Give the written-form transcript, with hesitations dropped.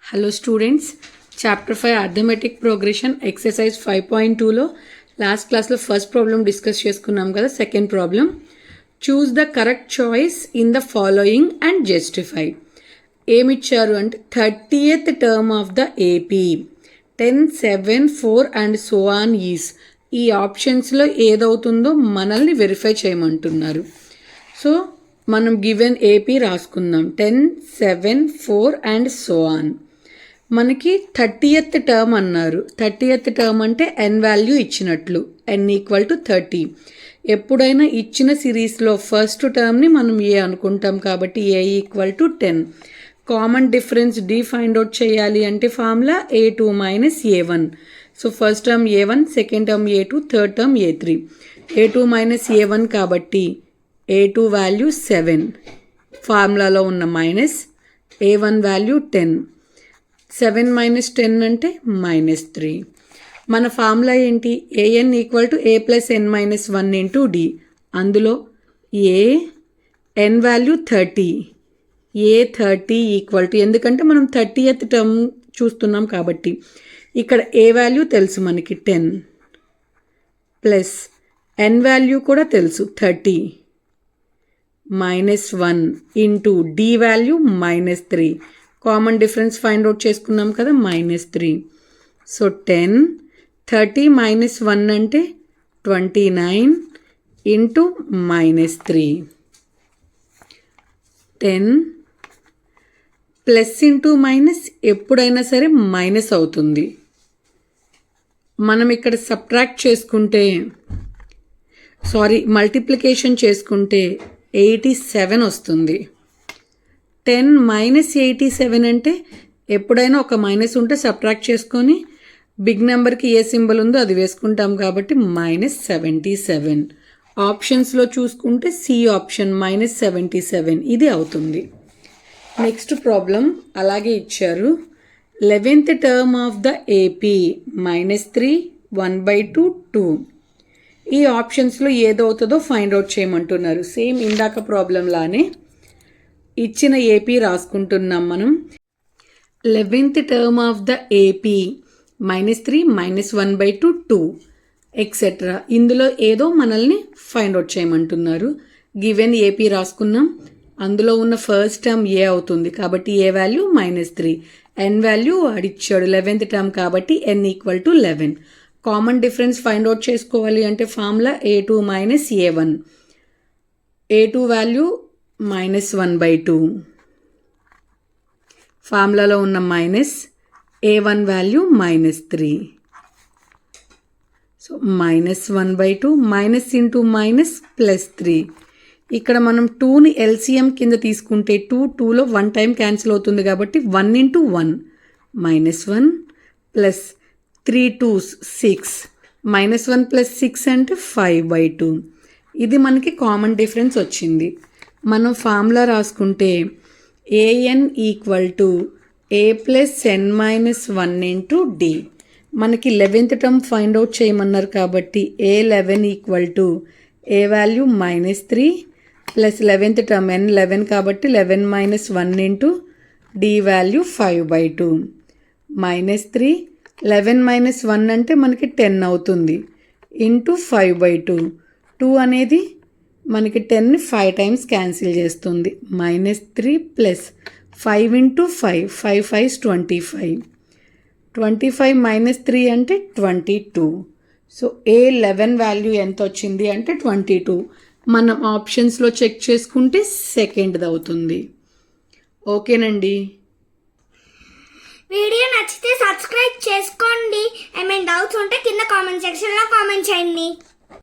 Hello students, chapter 5 arithmetic progression exercise 5.2లో last క్లాస్లో first problem discuss చేసుకున్నాం కదా. Second problem, choose the correct choice in the following and justify. ఏమిచ్చారు అంటే 30th term of the AP 10, 7, 4 and so on is. ఈ ఆప్షన్స్లో ఏదవుతుందో మనల్ని వెరిఫై చేయమంటున్నారు. సో మనం గివెన్ ఏపీ రాసుకుందాం. 10, 7, 4 అండ్ సో ఆన్. మనకి 30th టర్మ్ అన్నారు. 30th టర్మ్ అంటే n వాల్యూ ఇచ్చినట్లు, n = 30. ఎప్పుడైనా ఇచ్చిన సిరీస్లో ఫస్ట్ టర్మ్ని మనం ఏ అనుకుంటాం కాబట్టి a = 10. Common difference d find out చేయాలి అంటే formula a2 - a1. So first term a1, second term a2, third term a3. a2 - a1 కాబట్టి a2 వాల్యూ 7, ఫార్ములాలో ఉన్న మైనస్, a1 వాల్యూ 10. 7 - 10 అంటే -3. మన ఫార్ములా ఏంటి? an = a + n - 1 × d. అందులో a n value 30, a 30 = ఎందుకంటే మనం 30th టర్మ్ చూస్తున్నాం కాబట్టి ఇక్కడ a వాల్యూ తెలుసు మనకి 10 ప్లస్ n వాల్యూ కూడా తెలుసు 30 -1 into d value -3. Common difference find out చేసుకున్నాం కదా, -3. సో 10, 30 - 1 అంటే 29 ఇంటూ -3. 10 ప్లస్ ఇంటూ మైనస్ ఎప్పుడైనా సరే మైనస్ అవుతుంది. మనం ఇక్కడ సబ్ట్రాక్ట్ చేసుకుంటే మల్టిప్లికేషన్ చేసుకుంటే 87 వస్తుంది. 10 - 87 అంటే ఎప్పుడైనా ఒక మైనస్ ఉంటే సబ్ట్రాక్ట్ చేసుకొని బిగ్ నెంబర్కి ఏ సింబల్ ఉందో అది వేసుకుంటాం కాబట్టి -77. ఆప్షన్స్లో చూసుకుంటే సి ఆప్షన్ -77 ఇది అవుతుంది. నెక్స్ట్ ప్రాబ్లం అలాగే ఇచ్చారు. 11th term of the AP -3, 1/2, 2. ఈ ఆప్షన్స్లో ఏదవుతుందో ఫైండ్ అవుట్ చేయమంటున్నారు. సేమ్ ఇందాక ప్రాబ్లం లానే ఇచ్చిన ఏపీ రాసుకుంటున్నాం మనం. 11th term of the AP -3, -1/2, 2 etcetera. ఇందులో ఏదో మనల్ని ఫైండ్ అవుట్ చేయమంటున్నారు. గివెన్ ఏపీ రాసుకున్నాం. అందులో ఉన్న ఫస్ట్ టర్మ్ ఏ అవుతుంది కాబట్టి ఏ వాల్యూ -3, n వాల్యూ అడిచాడు 11th టర్మ్ కాబట్టి n = 11. Common difference find out చేసుకోవాలి అంటే formula a2 - a1. a2 value -1/2, ఫార్ములాలో ఉన్న minus, a1 value -3. So -1/2 minus into minus +3. ఇక్కడ మనం 2ని ఎల్సిఎం కింద తీసుకుంటే 2లో 1 టైం క్యాన్సిల్ అవుతుంది కాబట్టి 1 × 1 -1 ప్లస్ 3 2s 6, -1 + 6 అంటే 5/2. ఇది మనకి కామన్ డిఫరెన్స్ వచ్చింది. మనం ఫార్ములా రాసుకుంటే an = a + n - 1 × d. మనకి 11th టర్మ్ ఫైండ్ అవుట్ చేయమన్నారు కాబట్టి a11 = a value -3 plus 11th term n 11 కాబట్టి 11 - 1 × d వాల్యూ 5/2 -3. 11 - 1 అంటే మనకి 10 అవుతుంది ఇంటూ 5/2. 2 అనేది మనకి 10ని 5 టైమ్స్ క్యాన్సిల్ చేస్తుంది. -3 ప్లస్ 5 × 5, 5 5s 25. 25 - 3 అంటే 22. సో a11 వాల్యూ ఎంత వచ్చింది అంటే 22. మనం ఆప్షన్స్లో చెక్ చేసుకుంటే సెకండ్ది అవుతుంది. ఓకేనండి. వీడియో నచ్చితే సబ్స్క్రైబ్ చేసుకోండి. ఏమైనా డౌట్స్ ఉంటే కింద కామెంట్ సెక్షన్లో కామెంట్ చేయండి.